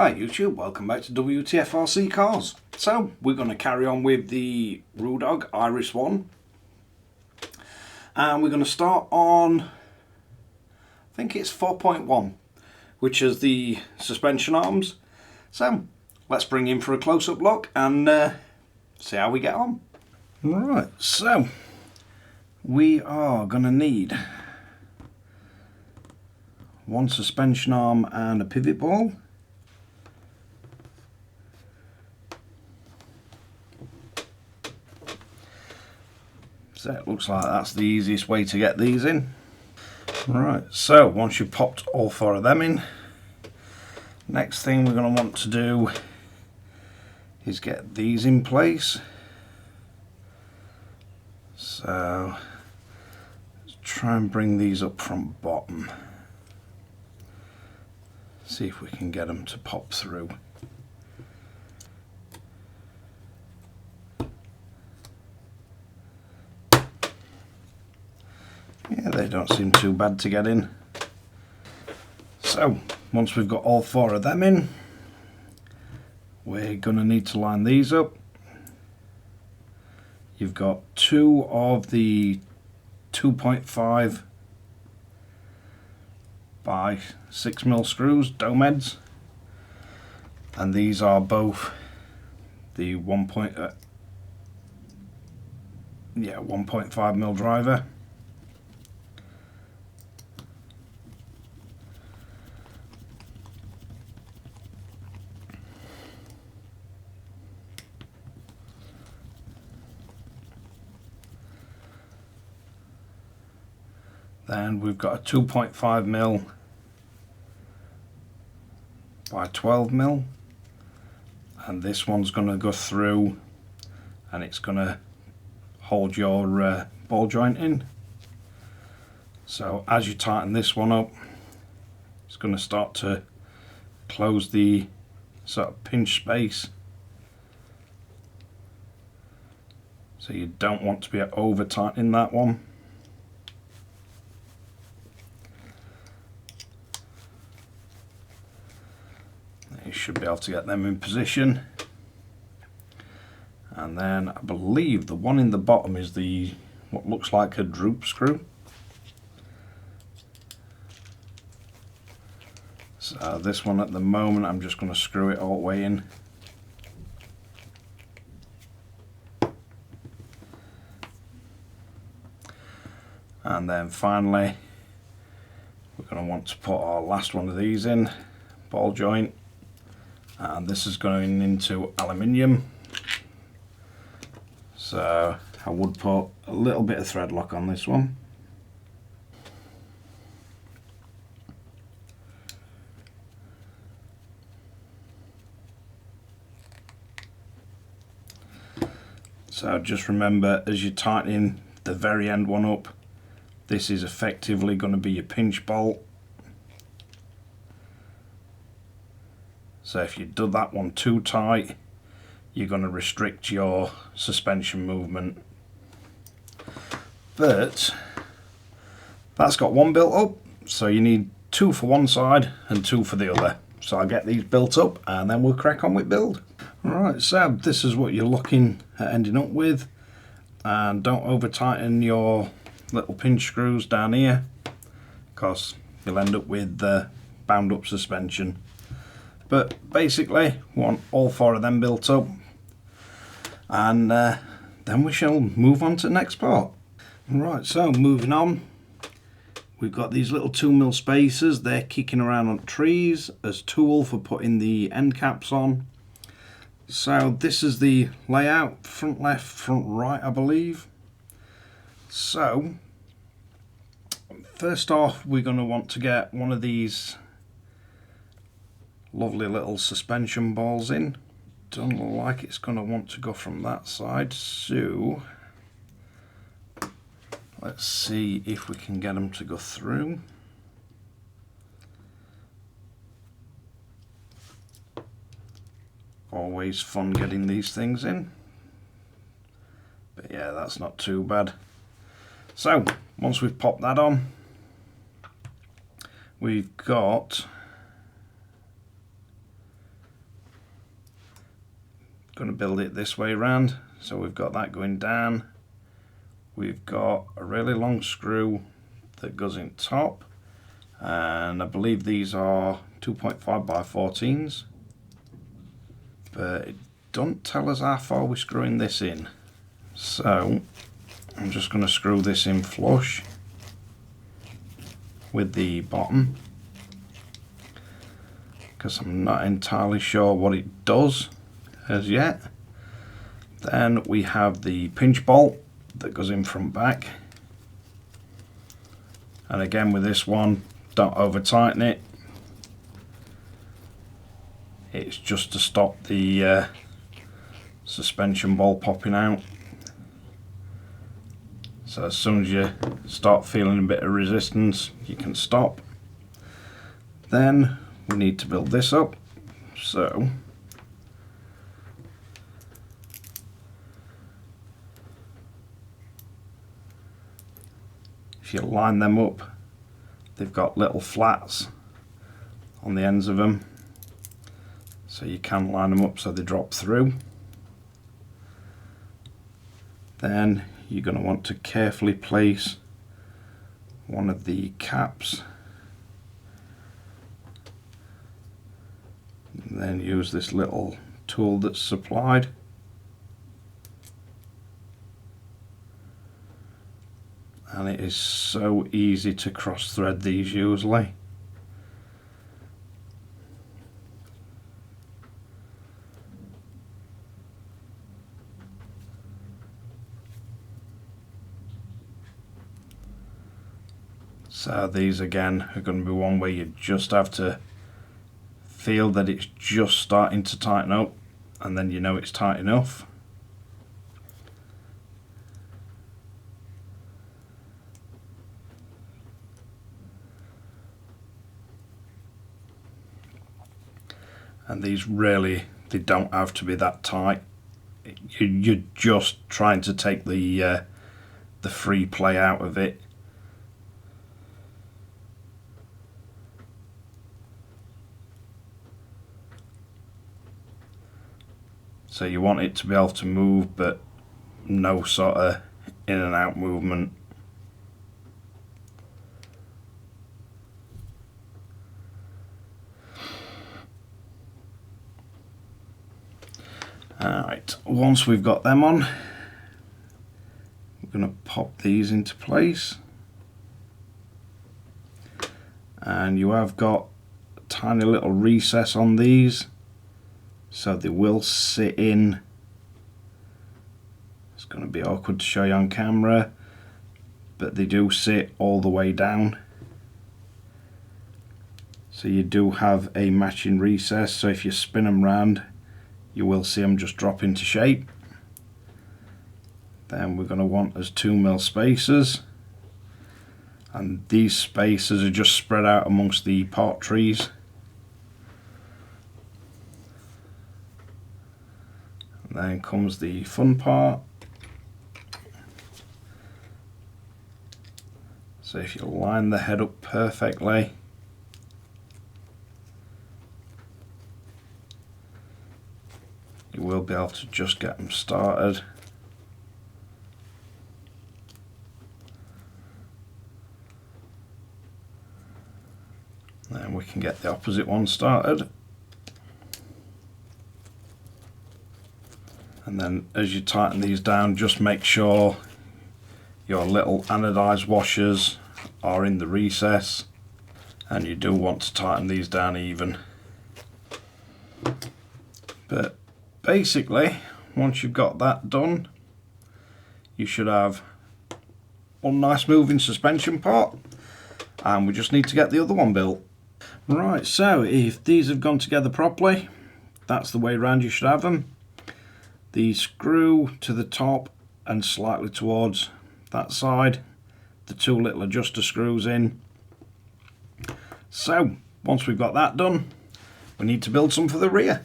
Hi YouTube, welcome back to Wtf Rc Cars. So we're going to carry on with the Ruddog IRIS ONE, and we're going to start on, I think it's 4.1, which is the suspension arms. So let's bring in for a close-up look and see how we get on. Right, so we are going to need one suspension arm and a pivot ball. So it looks like that's the easiest way to get these in. Right, so once you've popped all four of them in, next thing we're going to want to do is get these in place. So let's try and bring these up from bottom. See if we can get them to pop through. Yeah, they don't seem too bad to get in. So once we've got all four of them in, we're going to need to line these up. You've got two of the 2.5 by 6mm screws, dome heads, and these are both the 1.5mm driver. Then we've got a 2.5mm by 12mm, and this one's going to go through and it's going to hold your ball joint in. So as you tighten this one up, it's going to start to close the sort of pinch space. So you don't want to be over tightening that one. You should be able to get them in position, and then I believe the one in the bottom is the what looks like a droop screw. So this one at the moment I'm just going to screw it all the way in. And then finally we're going to want to put our last one of these in, ball joint. And this is going into aluminium, so I would put a little bit of thread lock on this one. So just remember, as you're tightening the very end one up, this is effectively going to be your pinch bolt. So if you do that one too tight, you're going to restrict your suspension movement. But that's got one built up, so you need two for one side and two for the other. So I'll get these built up and then we'll crack on with build. Alright, so this is what you're looking at ending up with. And don't over tighten your little pinch screws down here, because you'll end up with bound up suspension. But basically, we want all four of them built up, and then we shall move on to the next part. Right, so moving on, we've got these little 2mm spacers. They're kicking around on trees as tool for putting the end caps on. So this is the layout, front left, front right, I believe. So first off, we're going to want to get one of these lovely little suspension balls in. Doesn't look like it's going to want to go from that side, so let's see if we can get them to go through. Always fun getting these things in, but yeah, that's not too bad. So once we've popped that on, we've got Going to build it this way around. So we've got that going down. We've got a really long screw that goes in top, and I believe these are 2.5 by 14s, but it don't tell us how far we're screwing this in. So I'm just going to screw this in flush with the bottom, because I'm not entirely sure what it does as yet. Then we have the pinch bolt that goes in from back, and again with this one, don't over tighten it. It's just to stop the suspension ball popping out. So as soon as you start feeling a bit of resistance, you can stop. Then we need to build this up. So if you line them up, they've got little flats on the ends of them, so you can line them up so they drop through. Then you're going to want to carefully place one of the caps, and then use this little tool that's supplied. And it is so easy to cross thread these usually. So these again are going to be one where you just have to feel that it's just starting to tighten up, and then you know it's tight enough. And these really, they don't have to be that tight. You're just trying to take the free play out of it. So you want it to be able to move, but no sort of in and out movement. Alright, once we've got them on, we're going to pop these into place. And you have got a tiny little recess on these, so they will sit in. It's going to be awkward to show you on camera, but they do sit all the way down. So you do have a matching recess, so if you spin them round, you will see them just drop into shape. Then we're going to want as 2mm spacers, and these spacers are just spread out amongst the part trees. And then comes the fun part. So if you line the head up perfectly, you will be able to just get them started. Then we can get the opposite one started. And then as you tighten these down, just make sure your little anodized washers are in the recess, and you do want to tighten these down even. But basically, once you've got that done, you should have one nice moving suspension part, and we just need to get the other one built. Right, so if these have gone together properly, that's the way around you should have them. The screw to the top and slightly towards that side, the two little adjuster screws in. So once we've got that done, we need to build some for the rear.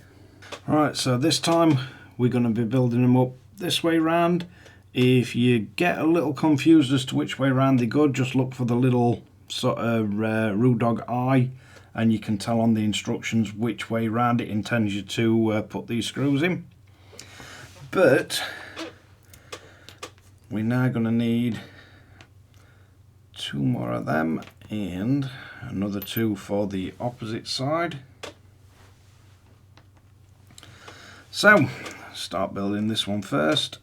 Right, so this time we're going to be building them up this way round. If you get a little confused as to which way round they go, just look for the little sort of Ruddog eye, and you can tell on the instructions which way round it intends you to put these screws in. But we're now going to need 2 more of them and another 2 for the opposite side. So start building this one first.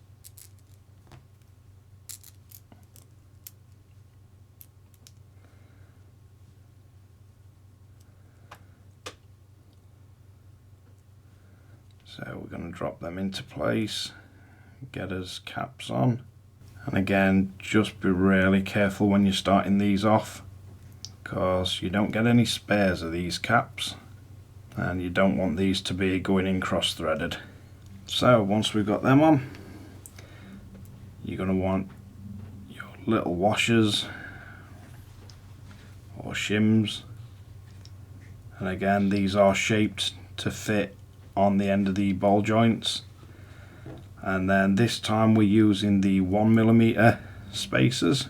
So we're going to drop them into place, get us caps on, and again just be really careful when you're starting these off, because you don't get any spares of these caps and you don't want these to be going in cross threaded. So once we've got them on, you're going to want your little washers or shims, and again these are shaped to fit on the end of the ball joints, and then this time we're using the 1mm spacers.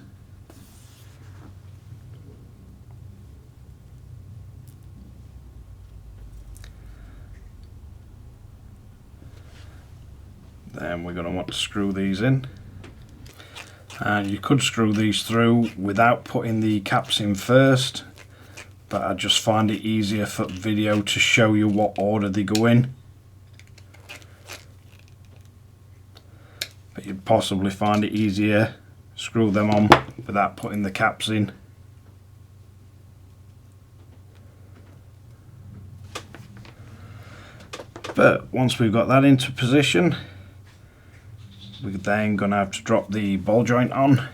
Then we're going to want to screw these in, and you could screw these through without putting the caps in first, but I just find it easier for video to show you what order they go in. But you'd possibly find it easier screw them on without putting the caps in. But once we've got that into position, we're then going to have to drop the ball joint on.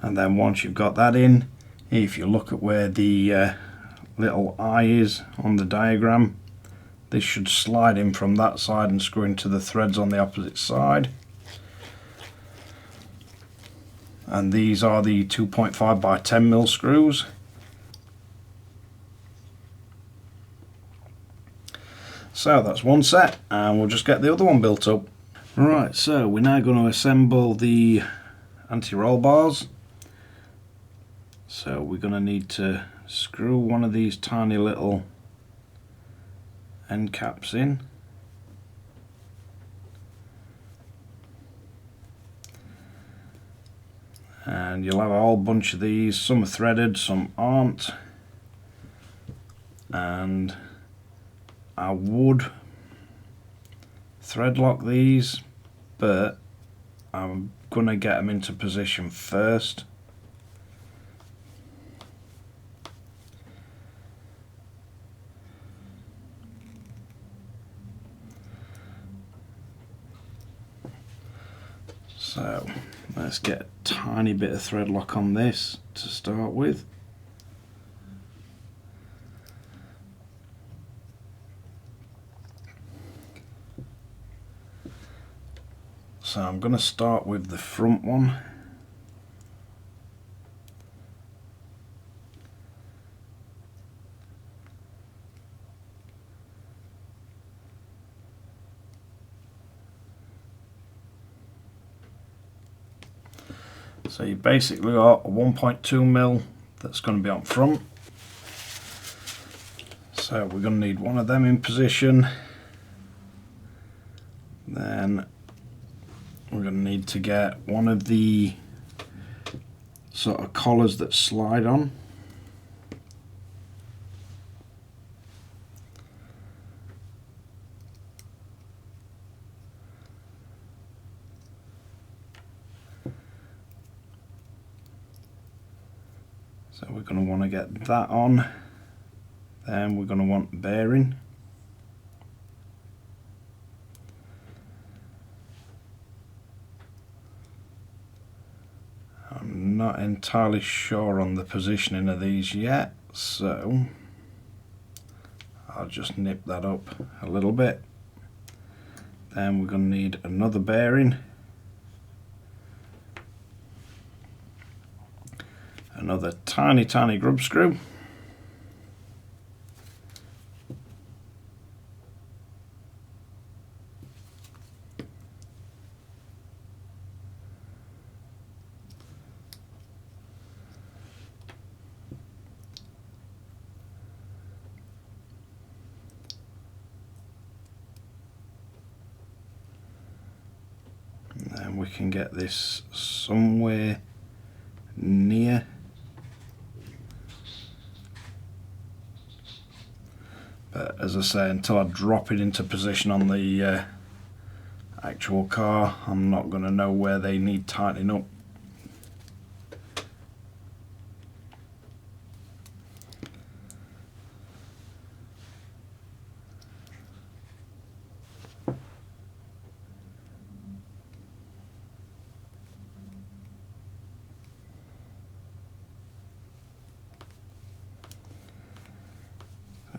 And then once you've got that in, if you look at where the little eye is on the diagram, this should slide in from that side and screw into the threads on the opposite side. And these are the 2.5 by 10mm screws. So that's one set, and we'll just get the other one built up. Right, so we're now going to assemble the anti-roll bars. So we're going to need to screw one of these tiny little end caps in. And you'll have a whole bunch of these. Some are threaded, some aren't. And I would thread lock these, but I'm going to get them into position first. So let's get a tiny bit of thread lock on this to start with. So I'm going to start with the front one. So you basically got a 1.2mm that's going to be on front. So we're going to need one of them in position. Then we're going to need to get one of the sort of collars that slide on. So we're going to want to get that on. Then we're going to want bearing. I'm not entirely sure on the positioning of these yet, so I'll just nip that up a little bit. Then we're going to need another bearing, another tiny grub screw, and we can get this somewhere near. But as I say, until I drop it into position on the actual car, I'm not going to know where they need tightening up.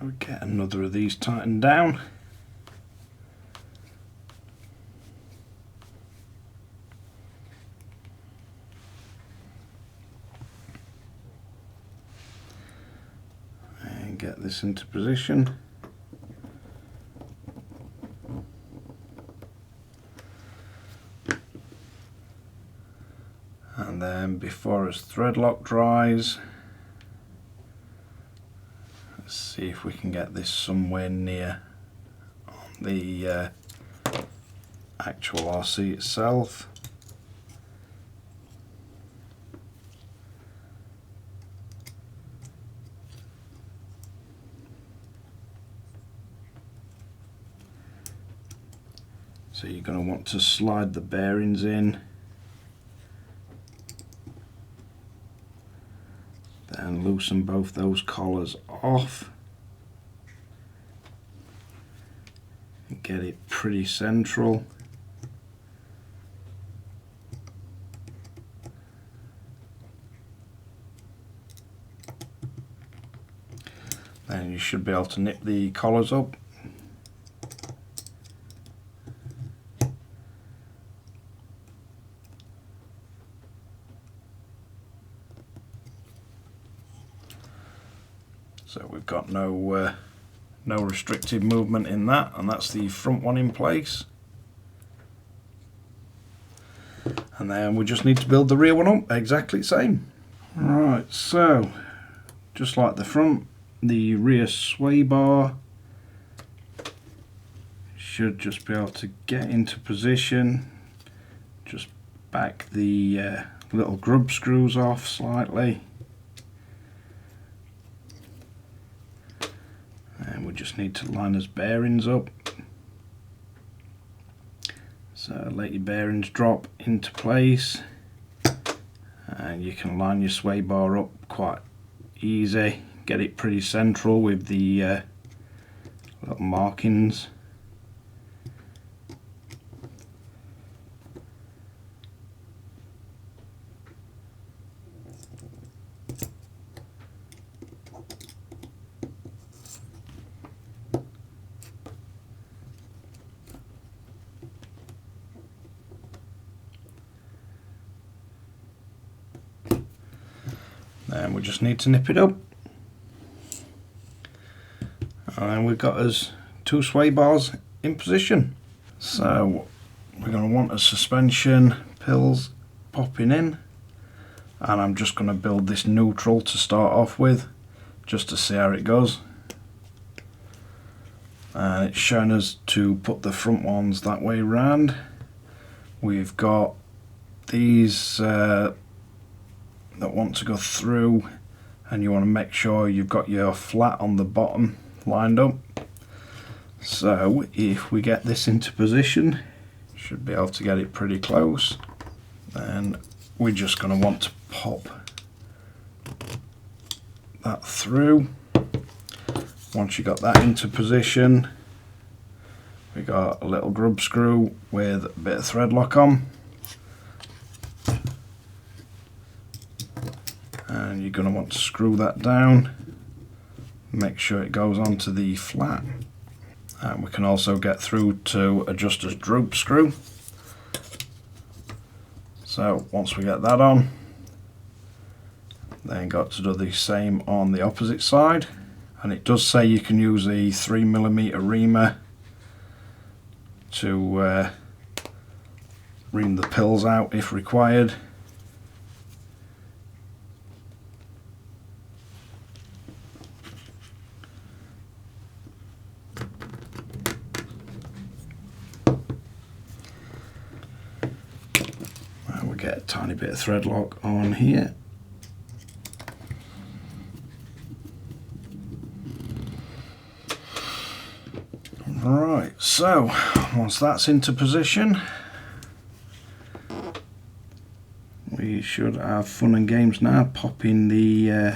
We get another of these tightened down. And get this into position. And then before his thread lock dries, let's see if we can get this somewhere near on the actual RC itself. So you're going to want to slide the bearings in, then loosen both those collars off and get it pretty central. Then you should be able to nip the collars up. So we've got no restrictive movement in that, and that's the front one in place. And then we just need to build the rear one up exactly the same. Right, so just like the front, the rear sway bar should just be able to get into position. Just back the little grub screws off slightly. And we just need to line his bearings up. So let your bearings drop into place, and you can line your sway bar up quite easy. Get it pretty central with the little markings. And we just need to nip it up. And we've got us 2 sway bars in position. So we're going to want a suspension pills popping in, and I'm just going to build this neutral to start off with, just to see how it goes. And it's shown us to put the front ones that way round. We've got these that want to go through, and you want to make sure you've got your flat on the bottom lined up. So if we get this into position, should be able to get it pretty close. Then we're just going to want to pop that through. Once you got that into position, we got a little grub screw with a bit of thread lock on, and you're going to want to screw that down, make sure it goes onto the flat. And we can also get through to adjust as droop screw. So once we get that on, then got to do the same on the opposite side. And it does say you can use a 3mm reamer to ream the pills out if required. get a tiny bit of thread lock on here. Right, so once that's into position, we should have fun and games now, popping the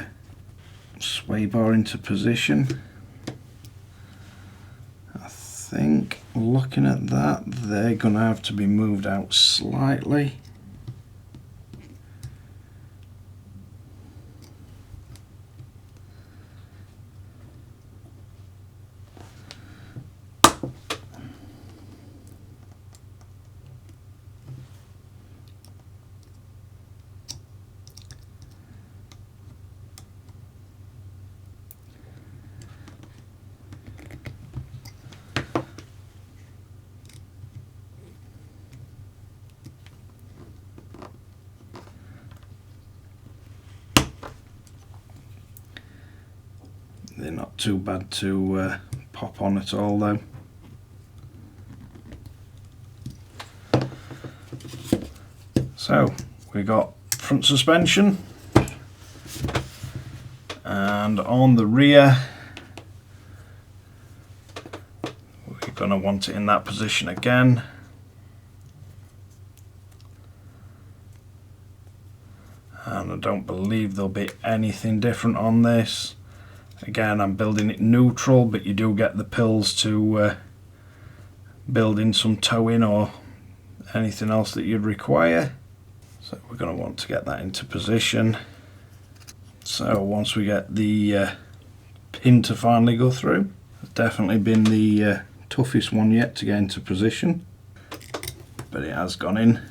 sway bar into position. I think looking at that, they're going to have to be moved out slightly. They're not too bad to pop on at all though. So we got front suspension, and on the rear we're going to want it in that position again. And I don't believe there'll be anything different on this. Again, I'm building it neutral, but you do get the pills to build in some towing or anything else that you'd require. So we're going to want to get that into position. So once we get the pin to finally go through, it's definitely been the toughest one yet to get into position, but it has gone in.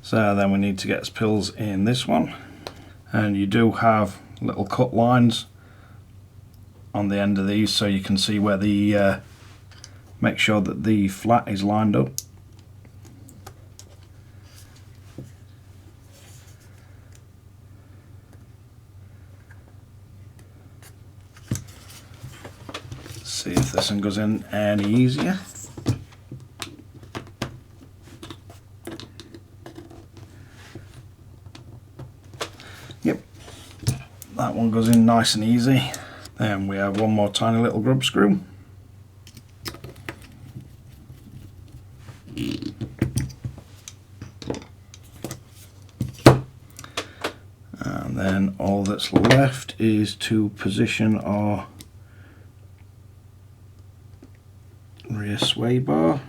So then we need to get pills in this one, and you do have little cut lines on the end of these so you can see where the make sure that the flat is lined up. See if this one goes in any easier. Yep, that one goes in nice and easy. Then we have one more tiny little grub screw. And then all that's left is to position our rear sway bar.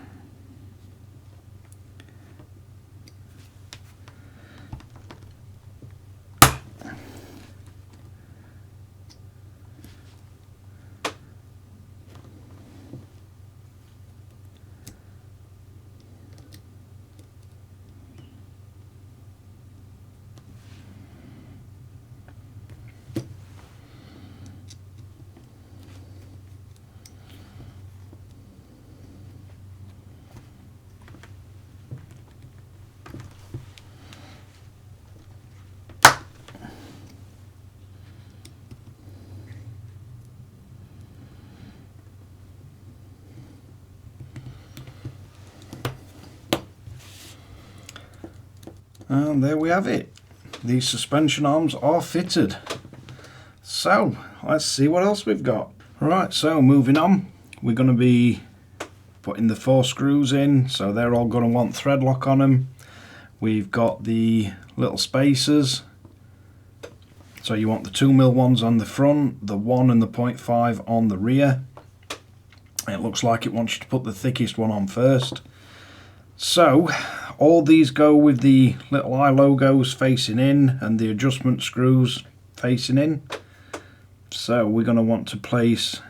And there we have it. These suspension arms are fitted. So let's see what else we've got. Right, so moving on, we're going to be putting the 4 screws in, so they're all going to want thread lock on them. We've got the little spacers, so you want the 2mm ones on the front, the 1 and the 0.5 on the rear. It looks like it wants you to put the thickest one on first. So all these go with the little eye logos facing in and the adjustment screws facing in. So we're going to want to place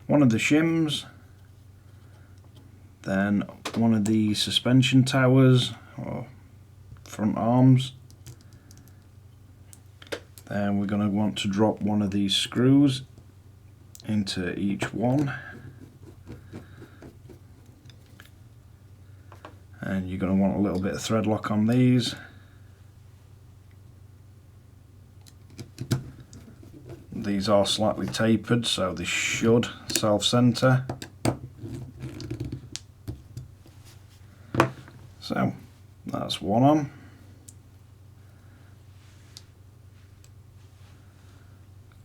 one of the shims, then one of the suspension towers or front arms. Then we're going to want to drop one of these screws into each one. And you're going to want a little bit of thread lock on these. these are slightly tapered, so they should self-center. So that's one on.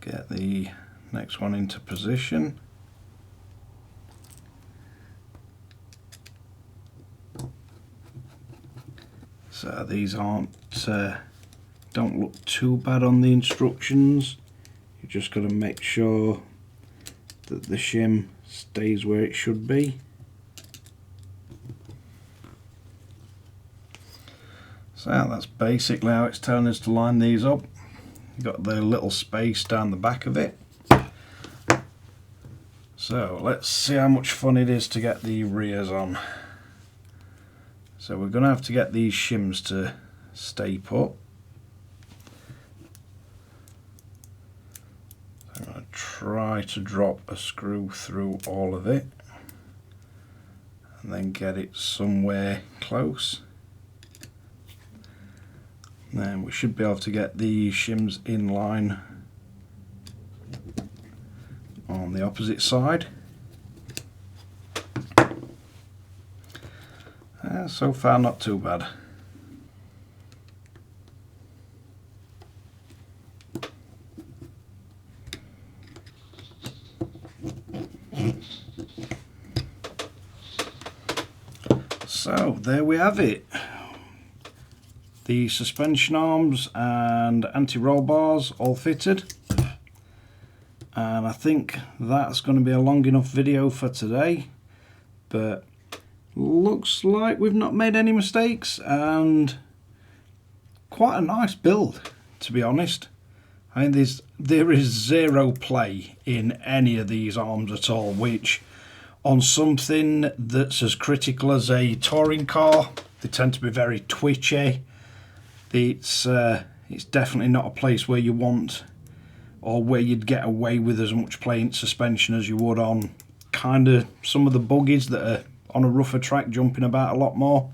Get the next one into position. So these aren't don't look too bad on the instructions. You just got to make sure that the shim stays where it should be. So that's basically how it's telling us to line these up. You've got the little space down the back of it. So let's see how much fun it is to get the rears on. So we're going to have to get these shims to stay put. So I'm going to try to drop a screw through all of it and then get it somewhere close. Then we should be able to get the shims in line on the opposite side. So far not too bad. So there we have it. The suspension arms and anti-roll bars all fitted. And I think that's going to be a long enough video for today. But looks like we've not made any mistakes, and quite a nice build, to be honest. I mean, there is zero play in any of these arms at all, which on something that's as critical as a touring car, they tend to be very twitchy. It's definitely not a place where you want, or where you'd get away with as much play in suspension as you would on kind of some of the buggies that are on a rougher track jumping about a lot more.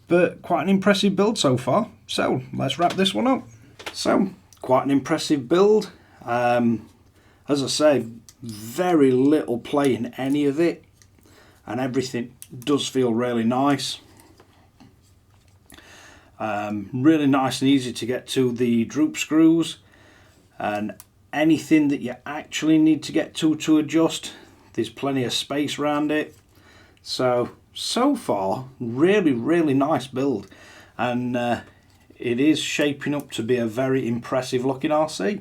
But quite an impressive build so far. So let's wrap this one up. So quite an impressive build. As I say, very little play in any of it, and everything does feel really nice. Really nice and easy to get to the droop screws, and anything that you actually need to get to adjust, there's plenty of space around it. So far, really nice build, and it is shaping up to be a very impressive looking RC.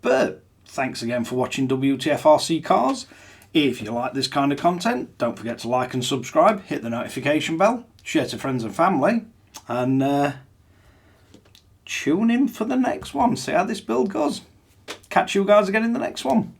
But thanks again for watching WTF RC Cars. If you like this kind of content, don't forget to like and subscribe, hit the notification bell, share to friends and family, and tune in for the next one. See how this build goes. Catch you guys again in the next one.